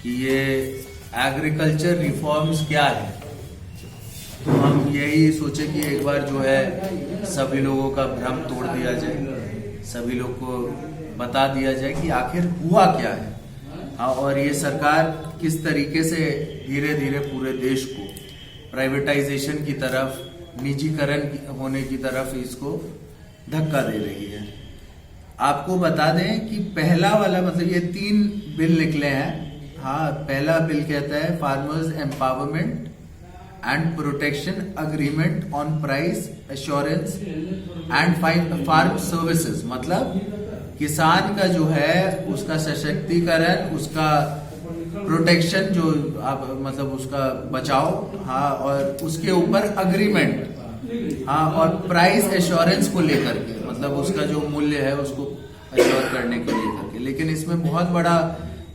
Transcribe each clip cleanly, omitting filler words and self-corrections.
कि ये agriculture reforms क्या है। तो हम यही सोचे कि एक बार जो है सभी लोगों का भ्रम तोड़ दिया जाए, सभी लोग को बता दिया जाए कि आखिर हुआ क्या है। और ये सरकार किस तरीके से धीरे धीरे पूरे देश को प्राइवेटाइजेशन की तरफ, निजीकरण होने की तरफ इसको धक्का दे रही है। आपको बता दें कि पहला वाला मतलब ये 3 बिल निकले हैं। हाँ, पहला बिल कहता है farmers empowerment and protection agreement on price assurance and farm services, मतलब किसान का जो है उसका सशक्तिकरण, उसका प्रोटेक्शन जो आप मतलब उसका बचाव, हाँ, और उसके ऊपर अग्रीमेंट, हाँ, और प्राइस एश्योरेंस को लेकर के, मतलब उसका जो मूल्य है उसको एश्योर करने को लेकर के। लेकिन इसमें बहुत बड़ा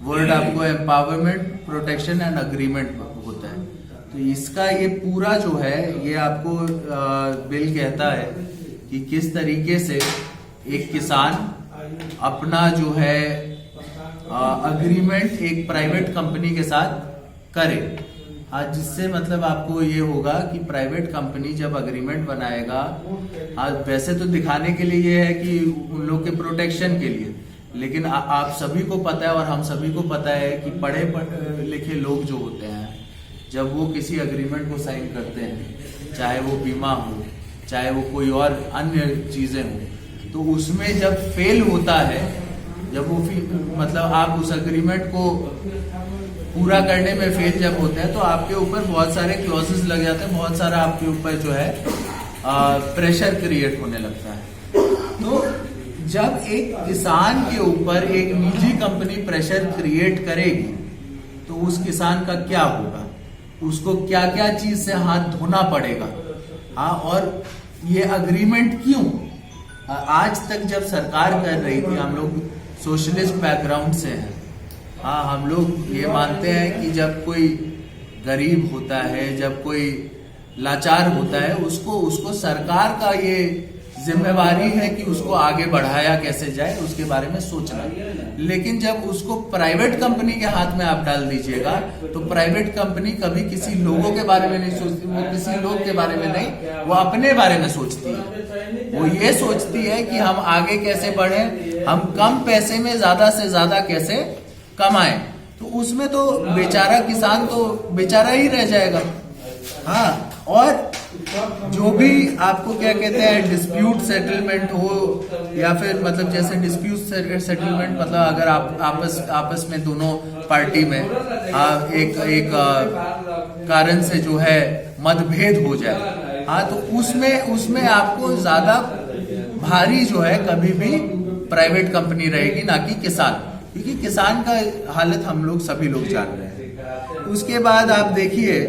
वर्ड आपको एम्पावरमेंट, प्रोटेक्शन एंड अग्रीमेंट होता है। तो इसका ये पूरा जो है ये आपको बिल कहता है कि किस तरीके से एक किसान अपना जो है अग्रीमेंट एक प्राइवेट कंपनी के साथ करे। हाँ, जिससे मतलब आपको ये होगा कि प्राइवेट कंपनी जब अग्रीमेंट बनाएगा, हाँ, वैसे तो दिखाने के लिए ये है कि उन लोग के प्रोटेक्शन के लिए, लेकिन आप सभी को पता है और हम सभी को पता है कि पढ़े लिखे लोग जो होते हैं जब वो किसी अग्रीमेंट को साइन करते हैं, चाहे वो बीमा हो, चाहे वो कोई और अन्य चीजें हो, तो उसमें जब फेल होता है, जब वो मतलब आप उस अग्रीमेंट को पूरा करने में फेल जब होते हैं, तो आपके ऊपर बहुत सारे क्लॉजेस लग जाते हैं, बहुत सारा आपके ऊपर जो है प्रेशर क्रिएट होने लगता है। तो जब एक किसान के ऊपर एक निजी कंपनी प्रेशर क्रिएट करेगी तो उस किसान का क्या होगा, उसको क्या क्या चीज से हाथ धोना पड़ेगा। हाँ, और ये अग्रीमेंट क्यों आज तक जब सरकार कर रही थी, हम लोग सोशलिस्ट बैकग्राउंड से हैं। हाँ, हम लोग ये मानते हैं कि जब कोई गरीब होता है, जब कोई लाचार होता है, उसको सरकार का ये जिम्मेवारी है कि उसको आगे बढ़ाया कैसे जाए, उसके बारे में सोचना। लेकिन जब उसको प्राइवेट कंपनी के हाथ में आप डाल दीजिएगा तो प्राइवेट कंपनी कभी किसी लोगों के बारे में नहीं सोचती, वो किसी लोग के बारे में नहीं, वो अपने बारे में सोचती है। वो ये सोचती है कि हम आगे कैसे बढ़े, हम कम पैसे में ज्यादा से ज्यादा कैसे कमाएं। तो उसमें तो बेचारा किसान तो बेचारा ही रह जाएगा। हाँ, और जो भी आपको क्या कहते हैं डिस्प्यूट सेटलमेंट हो, या फिर मतलब जैसे डिस्प्यूट सेटलमेंट मतलब अगर आप आपस में दोनों पार्टी में एक कारण से जो है मतभेद हो जाए, हाँ, तो उसमें आपको ज्यादा भारी जो है कभी भी प्राइवेट कंपनी रहेगी, ना कि किसान, क्योंकि किसान का हालत हम लोग सभी लोग जान रहे हैं। उसके बाद आप देखिए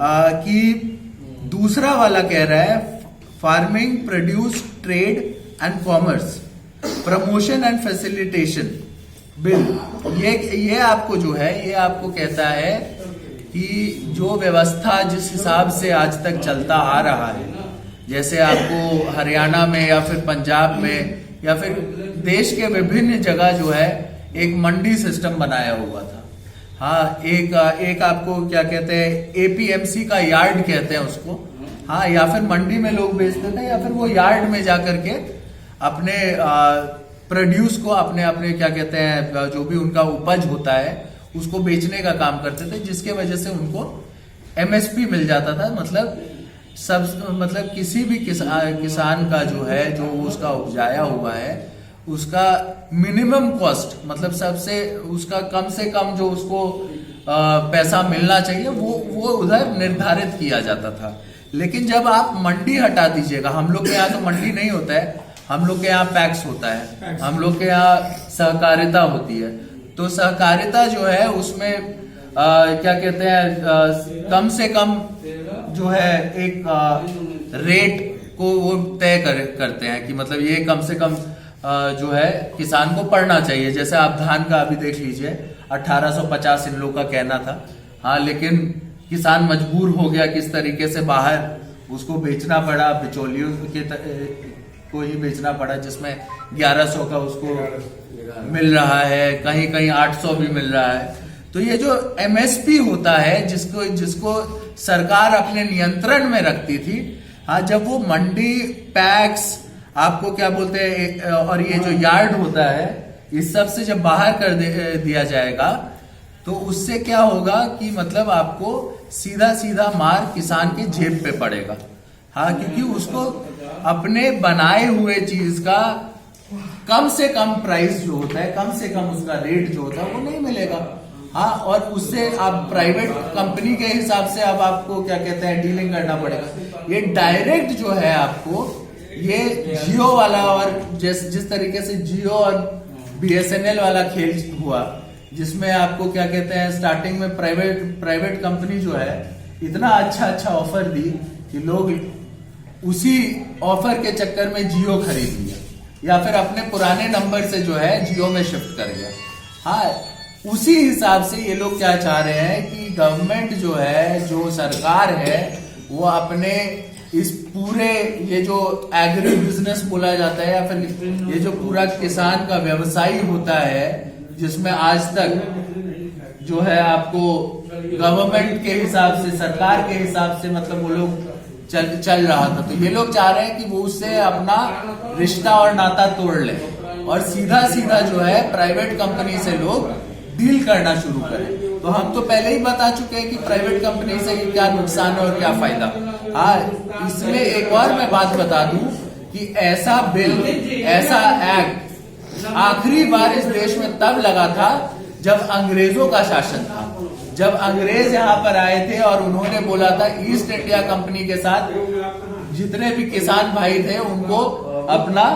कि दूसरा वाला कह रहा है farming produce trade and commerce promotion and facilitation bill. ये आपको जो है ये आपको कहता है कि जो व्यवस्था जिस हिसाब से आज तक चलता आ रहा है, जैसे आपको हरियाणा में या फिर पंजाब में या फिर देश के विभिन्न जगह जो है एक मंडी सिस्टम बनाया हुआ था। हाँ, एक आपको क्या कहते हैं एपीएमसी का यार्ड कहते हैं उसको। हाँ, या फिर मंडी में लोग बेचते थे, या फिर वो यार्ड में जाकर के अपने प्रोड्यूस को अपने क्या कहते हैं जो भी उनका उपज होता है उसको बेचने का काम करते थे, जिसके वजह से उनको एमएसपी मिल जाता था। मतलब किसी भी किसान का जो है जो उसका उपजाया हुआ है उसका मिनिमम कॉस्ट, मतलब सबसे उसका कम से कम जो उसको पैसा मिलना चाहिए वो उधर निर्धारित किया जाता था। लेकिन जब आप मंडी हटा दीजिएगा, हम लोग के यहाँ तो मंडी नहीं होता है, हम लोग के यहाँ पैक्स होता है, हम लोग के यहाँ सहकारिता होती है। तो सहकारिता जो है उसमें क्या कहते हैं कम से कम जो है एक रेट को वो तय करते हैं कि मतलब ये कम से कम जो है किसान को पड़ना चाहिए। जैसे आप धान का अभी देख लीजिए 1850 इन लोग का कहना था। हाँ, लेकिन किसान मजबूर हो गया किस तरीके से बाहर उसको बेचना पड़ा, बिचौलियों को ही बेचना पड़ा, जिसमें 1100 का उसको मिल रहा है, कहीं कहीं 800 भी मिल रहा है। तो ये जो एमएसपी होता है जिसको जिसको सरकार अपने नियंत्रण में रखती थी, हाँ, जब वो मंडी, पैक्स, आपको क्या बोलते हैं, और ये जो यार्ड होता है, इस सब से जब बाहर कर दिया जाएगा तो उससे क्या होगा कि मतलब आपको सीधा सीधा मार किसान के जेब पे पड़ेगा। हाँ, क्योंकि उसको अपने बनाए हुए चीज का कम से कम प्राइस जो होता है, कम से कम उसका रेट जो होता है वो नहीं मिलेगा। हाँ, और उससे आप प्राइवेट कंपनी के हिसाब से अब आपको क्या कहते हैं डीलिंग करना पड़ेगा। ये डायरेक्ट जो है आपको ये जियो वाला, और जिस तरीके से जियो और बीएसएनएल वाला खेल हुआ, जिसमें आपको क्या कहते हैं स्टार्टिंग में प्राइवेट कंपनी जो है इतना अच्छा ऑफर दी कि लोग उसी ऑफर के चक्कर में जियो खरीद लिया या फिर अपने पुराने नंबर से जो है जियो में शिफ्ट कर गया। हाँ, उसी हिसाब से ये लोग क्या चाह रहे हैं कि गवर्नमेंट जो है, जो सरकार है, वो अपने इस पूरे ये जो एग्री बिजनेस बोला जाता है या फिर ये जो पूरा किसान का व्यवसाय होता है, जिसमें आज तक जो है आपको गवर्नमेंट के हिसाब से, सरकार के हिसाब से मतलब वो लोग चल रहा था, तो ये लोग चाह रहे हैं कि वो उससे अपना रिश्ता और नाता तोड़ ले और सीधा सीधा जो है प्राइवेट कंपनी से लोग डील करना शुरू करें। तो हम तो पहले ही बता चुके हैं कि प्राइवेट कंपनी से क्या नुकसान है और क्या फायदा। हाँ, इसमें एक और मैं बात बता दूं कि ऐसा बिल, ऐसा एक्ट आखिरी बार इस देश में तब लगा था जब अंग्रेजों का शासन था, जब अंग्रेज यहाँ पर आए थे और उन्होंने बोला था ईस्ट इंडिया कंपनी के साथ जितने भी किसान भाई थे उनको अपना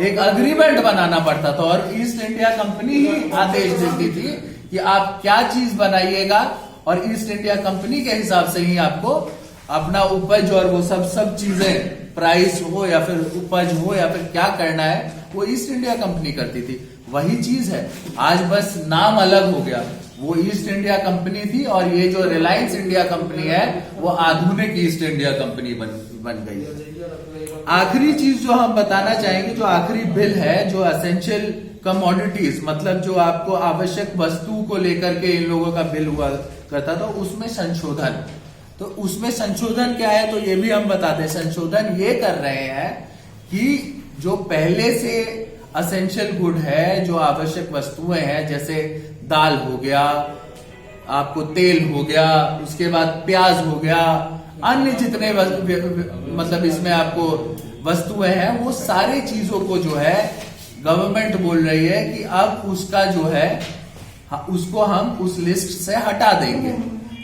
एक अग्रीमेंट बनाना पड़ता था, और ईस्ट इंडिया कंपनी ही आदेश देती थी कि आप क्या चीज बनाइएगा, और ईस्ट इंडिया कंपनी के हिसाब से ही आपको अपना उपज और वो सब चीजें, प्राइस हो या फिर उपज हो या फिर क्या करना है, वो ईस्ट इंडिया कंपनी करती थी। वही चीज है, आज बस नाम अलग हो गया। वो ईस्ट इंडिया कंपनी थी और ये जो रिलायंस इंडिया कंपनी है वो आधुनिक ईस्ट इंडिया कंपनी बन गई है। आखिरी चीज जो हम बताना चाहेंगे, जो आखिरी बिल है, जो एसेंशियल कमोडिटीज, मतलब जो आपको आवश्यक वस्तु को लेकर के इन लोगों का बिल हुआ करता था, उसमें संशोधन। तो उसमें संशोधन क्या है, तो ये भी हम बताते हैं। संशोधन ये कर रहे हैं कि जो पहले से एसेंशियल गुड है, जो आवश्यक वस्तुएं हैं, जैसे दाल हो गया, आपको तेल हो गया, उसके बाद प्याज हो गया, अन्य जितने मतलब इसमें आपको वस्तुएं हैं, वो सारी चीजों को जो है गवर्नमेंट बोल रही है कि अब उसका जो है उसको हम उस लिस्ट से हटा देंगे।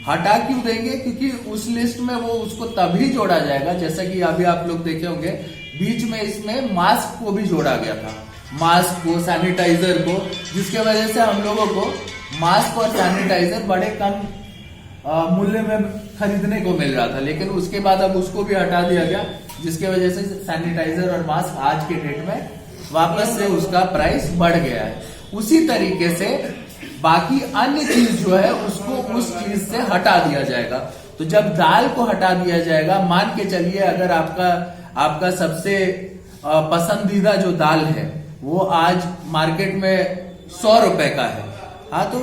हटा क्यों देंगे? क्योंकि उस लिस्ट में वो उसको तभी जोड़ा जाएगा, जैसा कि अभी आप लोग देखे होंगे बीच में इसमें मास्क को भी जोड़ा गया था, मास्क को, सैनिटाइजर को, जिसके वजह से हम लोगों को मास्क और सैनिटाइजर बड़े कम मूल्य में खरीदने को मिल रहा था, लेकिन उसके बाद अब उसको भी हटा दिया गया, जिसके वजह से सैनिटाइजर और मास्क आज के डेट में वापस से उसका प्राइस बढ़ गया है। उसी तरीके से बाकी अन्य चीज जो है उसको उस चीज से हटा दिया जाएगा। तो जब दाल को हटा दिया जाएगा, मान के चलिए अगर आपका सबसे पसंदीदा जो दाल है वो आज मार्केट में 100 रुपए का है, हाँ, तो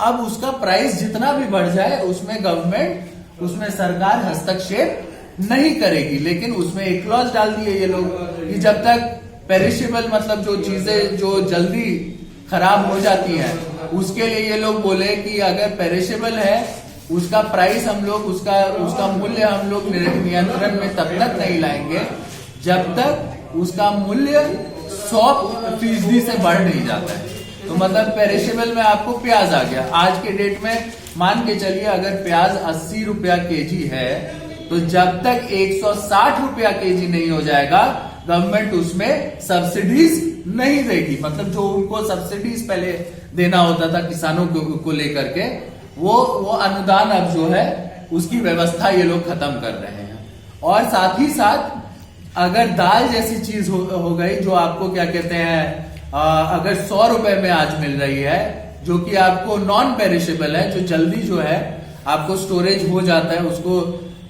अब उसका प्राइस जितना भी बढ़ जाए उसमें गवर्नमेंट, उसमें सरकार हस्तक्षेप नहीं करेगी। लेकिन उसमें एक क्लॉज डाल दिए ये लोग कि जब तक पेरिशेबल, मतलब जो चीजें जो जल्दी खराब हो जाती हैं, उसके लिए ये लोग बोले कि अगर पेरिशेबल है उसका प्राइस हम लोग, उसका मूल्य हम लोग नियंत्रण में तब तक नहीं लाएंगे जब तक उसका मूल्य 100% से बढ़ नहीं जाता है। तो मतलब पेरिशेबल में आपको प्याज आ गया, आज के डेट में मान के चलिए अगर प्याज 80 रुपया केजी है, तो जब तक 160 रुपया केजी नहीं हो जाएगा गवर्नमेंट उसमें सब्सिडीज नहीं देगी। मतलब जो उनको सब्सिडीज पहले देना होता था किसानों को लेकर के, वो अनुदान अब जो है उसकी व्यवस्था ये लोग खत्म कर रहे हैं। और साथ ही साथ अगर दाल जैसी चीज हो गई जो आपको क्या कहते हैं, अगर 100 रुपए में आज मिल रही है, जो कि आपको नॉन पेरिशेबल है, जो जल्दी जो है आपको स्टोरेज हो जाता है, उसको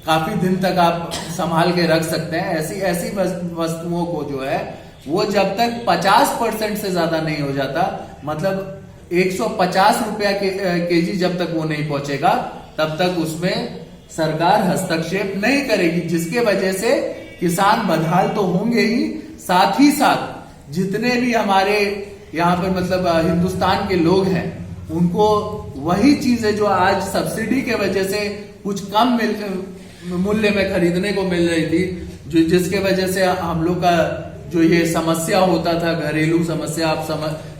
काफी दिन तक आप संभाल के रख सकते हैं, ऐसी वस्तुओं को जो है वो जब तक 50% से ज्यादा नहीं हो जाता, मतलब 150 रुपया केजी जब तक वो नहीं पहुंचेगा तब तक उसमें सरकार हस्तक्षेप नहीं करेगी, जिसके वजह से किसान बदहाल तो होंगे ही, साथ ही साथ जितने भी हमारे यहाँ पर मतलब हिंदुस्तान के लोग हैं उनको वही चीजें जो आज सब्सिडी के वजह से कुछ कम मूल्य में खरीदने को मिल रही थी, जो जिसके वजह से हम लोग का जो ये समस्या होता था, घरेलू समस्या, आप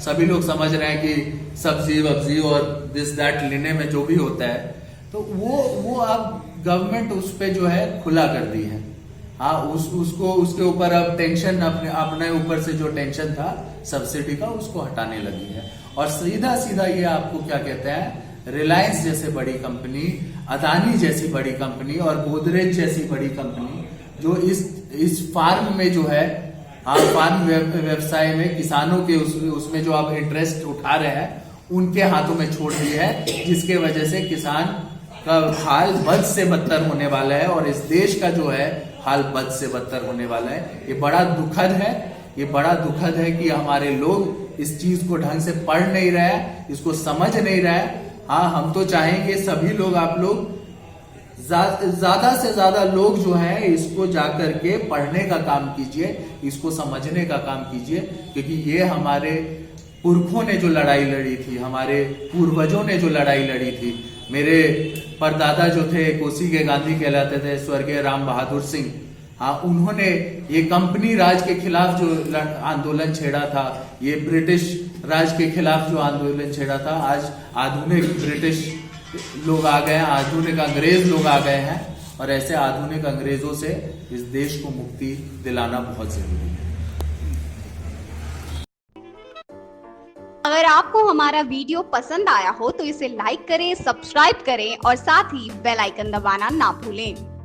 सभी लोग समझ रहे हैं कि सब्जी वब्जी और दिस दैट लेने में जो भी होता है, तो वो अब गवर्नमेंट उस पे जो है खुला कर दी है। हाँ, उसको उसके ऊपर अब टेंशन अपने ऊपर से जो टेंशन था सब्सिडी का उसको हटाने लगी है। और सीधा सीधा ये आपको क्या कहते हैं, रिलायंस जैसे बड़ी कंपनी, अदानी जैसी बड़ी कंपनी और गोदरेज जैसी बड़ी कंपनी जो इस फार्म में जो है, हाँ, फार्म व्यवसाय में किसानों के उसमें जो आप इंटरेस्ट उठा रहे हैं उनके हाथों में छोड़ दी है, जिसके वजह से किसान का हाल बद से बदतर होने वाला है और इस देश का जो है हाल बद से बदतर होने वाला है। ये बड़ा दुखद है, ये बड़ा दुखद है कि हमारे लोग इस चीज को ढंग से पढ़ नहीं रहे हैं, इसको समझ नहीं रहे हैं। हाँ, हम तो चाहेंगे सभी लोग, आप लोग ज्यादा से ज्यादा लोग जो हैं इसको जाकर के पढ़ने का काम कीजिए, इसको समझने का काम कीजिए, क्योंकि ये हमारे पुरखों ने जो लड़ाई लड़ी थी, हमारे पूर्वजों ने जो लड़ाई लड़ी थी, मेरे परदादा जो थे कोसी के गांधी कहलाते थे, स्वर्गीय राम बहादुर सिंह, हाँ, उन्होंने ये कंपनी राज के खिलाफ जो आंदोलन छेड़ा था, ये ब्रिटिश राज के खिलाफ जो आंदोलन छेड़ा था, आज आधुनिक ब्रिटिश लोग आ गए हैं, आधुनिक अंग्रेज लोग आ गए हैं और ऐसे आधुनिक अंग्रेजों से इस देश को मुक्ति दिलाना बहुत जरूरी है। अगर आपको हमारा वीडियो पसंद आया हो तो इसे लाइक करें, सब्सक्राइब करें और साथ ही बेल आइकन दबाना ना भूलें।